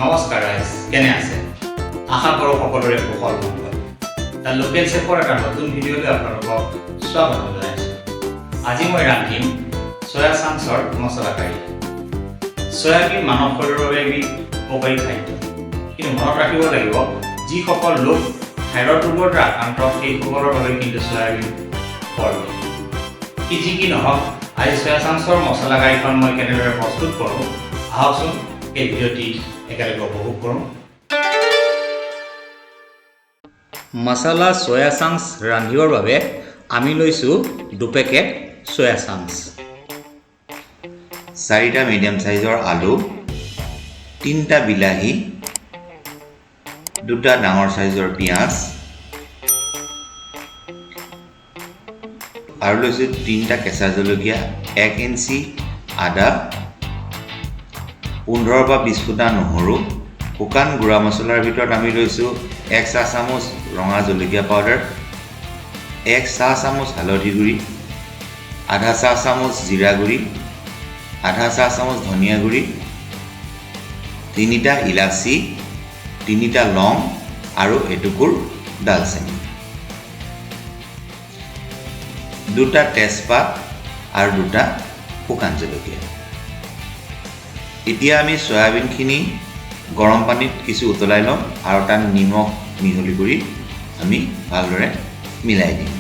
নমস্কাৰ ৰাইজ, কেনে আছে? আশা কৰোঁ সকলোৰে কুশল মংগল। দ্য লোকেল চেফৰ এটা নতুন ভিডিঅ'লৈ আপোনালোকক স্বাগতম জনাইছোঁ। আজি মই ৰান্ধিম চয়া চাংছৰ মছলা কাৰী। চয়াবিন মানৱ শৰীৰৰ বাবে এবিধ উপকাৰী খাদ্য, কিন্তু মনত ৰাখিব লাগিব যিসকল লোক থাইৰয়ড ৰোগৰ দ্বাৰা আক্ৰান্ত সেইসকলৰ বাবে কিন্তু চয়াবিন বৰ যি কি নহওক, আজি চয়া চাংছৰ মছলা কাৰীখন মই কেনেদৰে প্ৰস্তুত কৰোঁ আহকচোন এই ভিডিঅ'টি একেলগে উপভোগ কৰোঁ। মছলা চয়া চাংছ ৰান্ধিবৰ বাবে আমি লৈছোঁ 2 পেকেট চয়া চাংছ, 4টা মিডিয়াম সাইজৰ আলু, 3টা বিলাহী, 2টা ডাঙৰ সাইজৰ পিঁয়াজ আৰু লৈছোঁ 3টা কেঁচা জলকীয়া, 1 ইঞ্চি আদা, 15 বা 20 ফুটা নহৰু, শুকান গুড়া মছলাৰ ভিতৰত আমি লৈছোঁ 1 চাহ চামুচ ৰঙা জলকীয়া পাউডাৰ, 1 চাহ চামুচ হালধি গুড়ি, আধা চাহ চামুচ জিৰা গুড়ি, আধা চাহ চামুচ ধনিয়া গুড়ি, 3টা ইলাচি, 3টা লং আৰু এটুকুৰ দালচেনি, 2টা তেজপাত আৰু 2টা শুকান জলকীয়া। এতিয়া আমি সয়াবিনখিনি গৰম পানীত কিছু উতলাই লম আৰু তাত নিমখ মিহলি কৰি আমি ভালদৰে মিলাই দিম।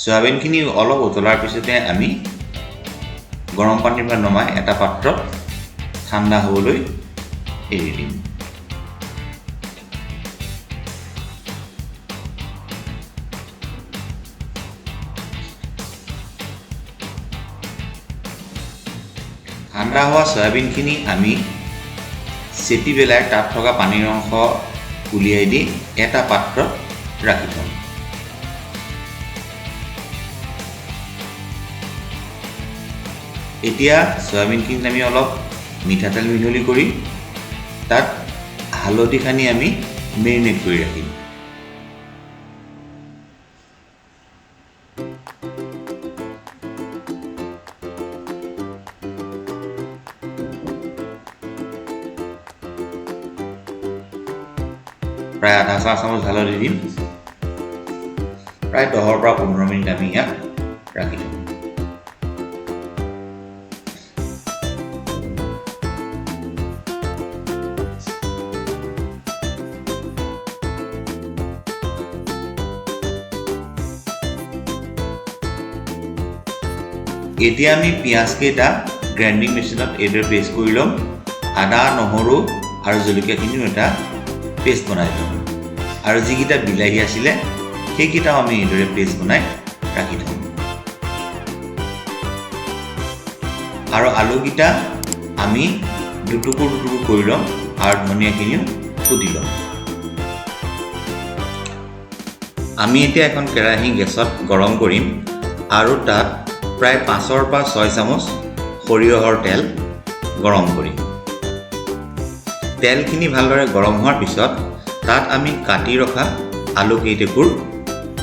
সয়াবিনখিনি অলপ উতলাৰ পিছতে আমি গৰম পানীৰ পৰা নমাই এটা পাত্ৰত ঠাণ্ডা হ'বলৈ এৰি দিম। ঠাণ্ডা হোৱা সয়াবিনখিনি আমি চেপি পেলাই তাত থকা পানীৰ অংশ উলিয়াই দি এটা পাত্ৰত ৰাখি থ'ম। এতিয়া সয়াবিনখিনিত আমি অলপ মিঠাতেল মিহলি কৰি তাত হালধি সানি আমি মেৰিনেট কৰি ৰাখিম। প্ৰায় আধা চাহ চামুচ হালধি দিম। প্ৰায় 10 পৰা 15 মিনিট আমি ইয়াক ৰাখি থ'ম। এতিয়া আমি পিঁয়াজকেইটা গ্ৰাইণ্ডিং মেচিনত এইদৰে পেষ্ট কৰি ল'ম। আদা, নহৰু আৰু জলকীয়াখিনিও এটা পেষ্ট বনাই ল'ম আৰু যিকেইটা বিলাহী আছিলে সেইকেইটাও আমি এইদৰে পেষ্ট বনাই ৰাখি থ'ম আৰু আলুকেইটা আমি দুটুকুৰ কৰি ল'ম আৰু ধনিয়াখিনিও কুটি ল'ম। আমি এতিয়া এখন কেৰাহী গেছত গৰম কৰিম আৰু তাত প্ৰায় 5 পৰা 6 চামুচ সৰিয়হৰ তেল গৰম কৰিম। তেলখিনি ভালদৰে গৰম হোৱাৰ পিছত তাত আমি কাটি ৰখা আলু কেইটুকুৰ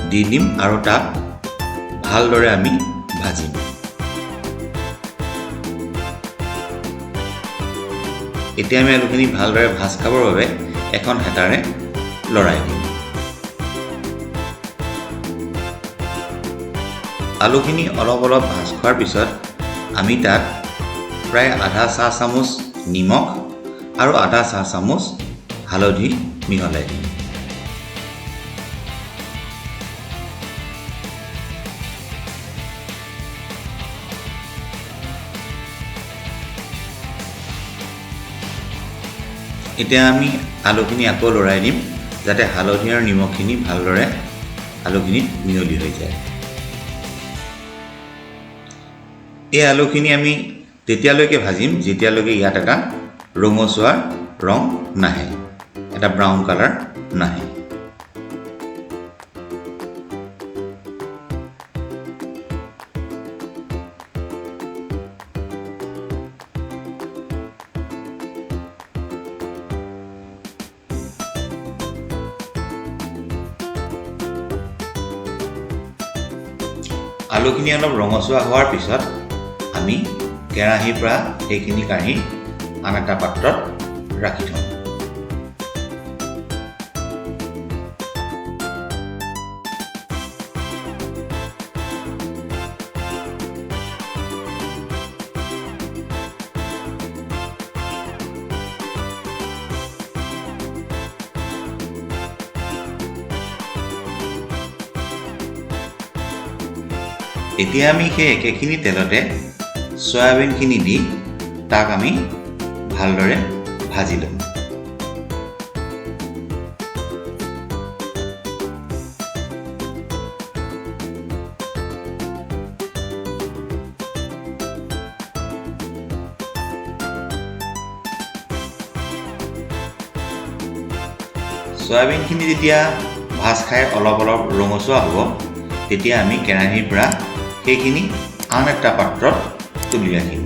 দি দিম আৰু তাক ভালদৰে আমি ভাজিম। এতিয়া আমি আলুখিনি ভালদৰে ভাজ খাবৰ বাবে এখন হেতাৰে লৰাই দিম। আলুখিনি অলপ ভাজ খোৱাৰ পিছত আমি তাত প্ৰায় আধা চাহ চামুচ নিমখ আৰু আধা চাহ চামুচ হালধি মিহলাই দিম। এতিয়া আমি আলুখিনি আকৌ লৰাই দিম যাতে হালধি আৰু নিমখখিনি ভালদৰে আলুখিনিত মিহলি হৈ যায়। এই আলুখিনি আমি তেতিয়ালৈকে ভাজিম যেতিয়ালৈকে ইয়াত এটা ৰঙচুৱা ৰং নাহে, এটা ব্ৰাউন কালাৰ নাহে। আলুখিনি অলপ ৰঙচুৱা হোৱাৰ পিছত আমি কেৰাহীৰ পৰা এইখিনি কাঢ়ি আন এটা পাত্ৰত ৰাখি থওঁ। এতিয়া আমি সেই একেখিনি তেলতে সয়াবিনখিনি দি তাক আমি ভালদৰে ভাজি ল'ম। সয়াবিনখিনি যেতিয়া ভাজ খাই অলপ অলপ ৰঙচুৱা হ'ব তেতিয়া আমি কেৰাহীৰ পৰা সেইখিনি আন এটা পাত্ৰত তুলি ৰাখিম।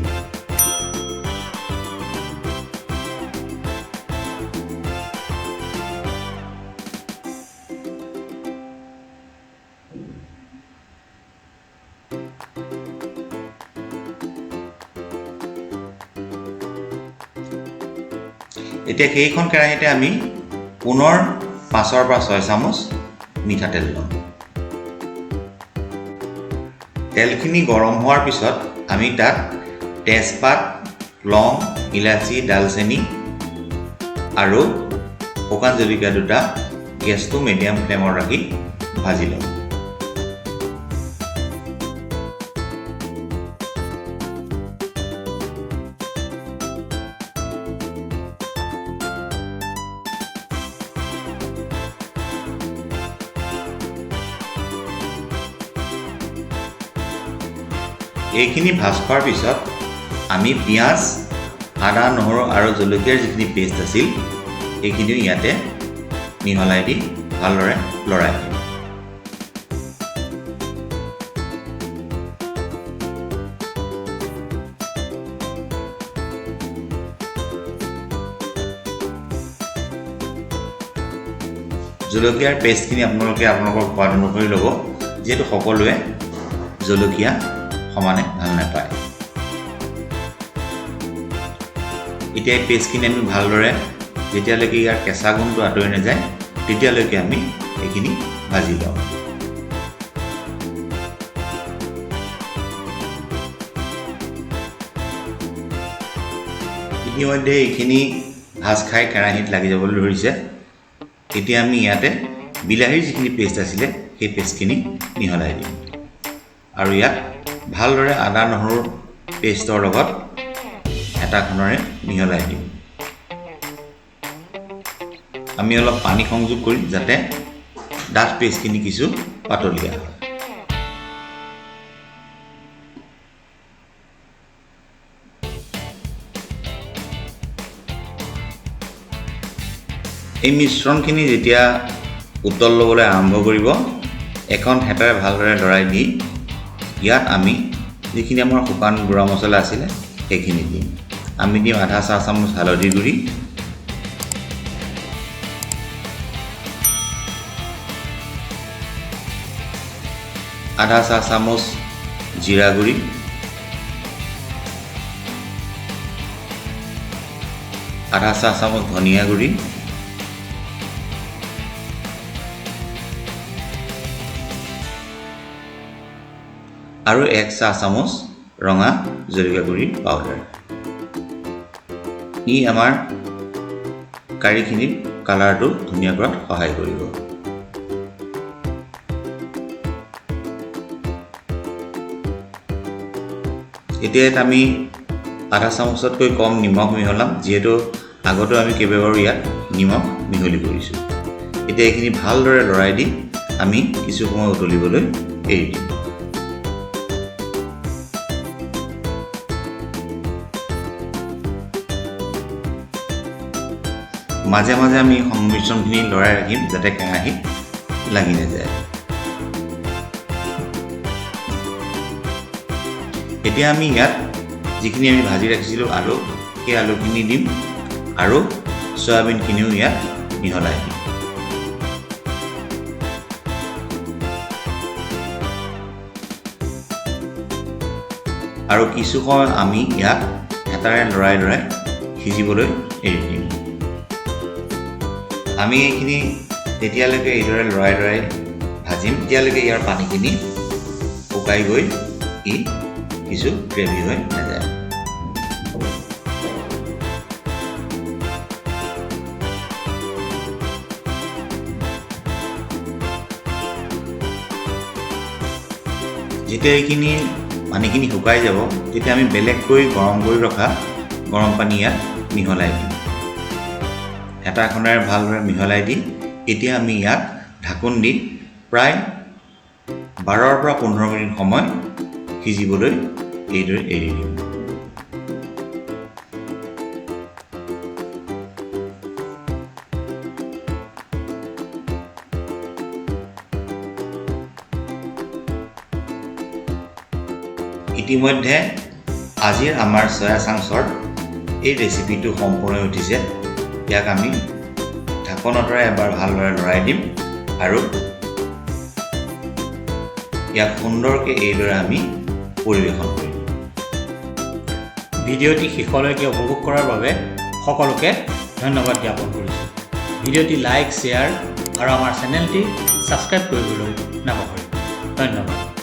এতিয়া সেইখন কেৰাহীতে আমি পুনৰ 5 পৰা 6 চামুচ মিঠাতেল ল'ম। তেলখিনি গৰম হোৱাৰ পিছত আমি তাত তেজপাত, লং, ইলাচি, ডালচেনি আৰু শুকান জলকীয়া দুটা গেছটো মিডিয়াম ফ্লেমত ৰাখি ভাজি ল'ম। এইখিনি ভাজ খোৱাৰ পিছত আমি পিঁয়াজ, আদা, নহৰু আৰু জলকীয়াৰ যিখিনি পেষ্ট আছিল এইখিনিও ইয়াতে মিহলাই দি ভালদৰে লৰাই দিম। জলকীয়াৰ পেষ্টখিনি আপোনালোকে আপোনালোকৰ সোৱাদ অনুসৰি ল'ব, যিহেতু সকলোৱে জলকীয়া সমানে ভাল নাপায়। এতিয়া এই পেষ্টখিনি আমি ভালদৰে যেতিয়ালৈকে ইয়াৰ কেঁচা গুণটো আঁতৰি নাযায় তেতিয়ালৈকে আমি এইখিনি ভাজি লওঁ। ইতিমধ্যে এইখিনি ভাজ খাই কেৰাহীত লাগি যাবলৈ ধৰিছে। এতিয়া আমি ইয়াতে বিলাহীৰ যিখিনি পেষ্ট আছিলে সেই পেষ্টখিনি মিহলাই দিম আৰু ইয়াত ভালদৰে আদা নহৰুৰ পেষ্টৰ লগত হেতাখনেৰে মিহলাই দিম। আমি অলপ পানী সংযোগ কৰিম যাতে ডাঠ পেষ্টখিনি কিছু পাতলীয়া হয়। এই মিশ্ৰণখিনি যেতিয়া উতল ল'বলৈ আৰম্ভ কৰিব এখন হেতাৰে ভালদৰে লৰাই দি ইয়াত আমি যিখিনি আমাৰ শুকান গুড়া মছলা আছিলে সেইখিনি দিম। আমি দিম আধা চাহ চামুচ হালধি গুড়ি, আধা চাহ চামুচ জিৰা গুড়ি, আধা চাহ চামুচ ধনিয়া গুড়ি, আৰু 1 চাহ চামুচ ৰঙা জলকীয়া গুড়ি পাউডাৰ। ই আমাৰ কাৰীখিনিৰ কালাৰটো ধুনীয়া কৰাত সহায় কৰিব। এতিয়া আমি আধা চামুচতকৈ কম নিমখ মিহলাম, যিহেতু আগতেও আমি কেইবাবাৰো ইয়াত নিমখ মিহলি কৰিছোঁ। এতিয়া এইখিনি ভালদৰে লৰাই দি আমি কিছু সময় উতলিবলৈ এৰি দিম। মাজে মাজে আমি সংমিশ্ৰণখিনি লৰাই ৰাখিম যাতে কেৰাহীত লাগি নাযায়। এতিয়া আমি ইয়াত যিখিনি আমি ভাজি ৰাখিছিলোঁ আলু, সেই আলুখিনি দিম আৰু সয়াবিনখিনিও ইয়াত মিহলাই দিম। আৰু কিছু সময় আমি ইয়াক হেতাৰে লৰাই লৰাই সিজিবলৈ এৰি দিম। আমি এইখিনি তেতিয়ালৈকে এইদৰে লৰাই লৰাই ভাজিম তেতিয়ালৈকে ইয়াৰ পানীখিনি শুকাই গৈ ই কিছু গ্ৰেভি হৈ নাযায়। যেতিয়া এইখিনি পানীখিনি শুকাই যাব তেতিয়া আমি বেলেগকৈ গৰম কৰি ৰখা গৰম পানী ইয়াত মিহলাই দিম। হেতাখনেৰে ভালদৰে মিহলাই দি এতিয়া আমি ইয়াক ঢাকোন দি প্ৰায় 12 পৰা 15 মিনিট সময় সিজিবলৈ এইদৰে এৰি দিম। ইতিমধ্যে আজিৰ আমাৰ চয়া চাংছৰ এই ৰেচিপিটো সম্পূৰ্ণ হৈ উঠিছে। ইয়াক আমি ঢাকনৰে এবাৰ ভালদৰে লৰাই দিম আৰু ইয়াক সুন্দৰকৈ এইদৰে আমি পৰিৱেশন কৰিম। ভিডিঅ'টি শেষলৈকে উপভোগ কৰাৰ বাবে সকলোকে ধন্যবাদ জ্ঞাপন কৰিছোঁ। ভিডিঅ'টি লাইক, শ্বেয়াৰ আৰু আমাৰ চেনেলটি ছাবস্ক্ৰাইব কৰিবলৈ নাপাহৰিব। ধন্যবাদ।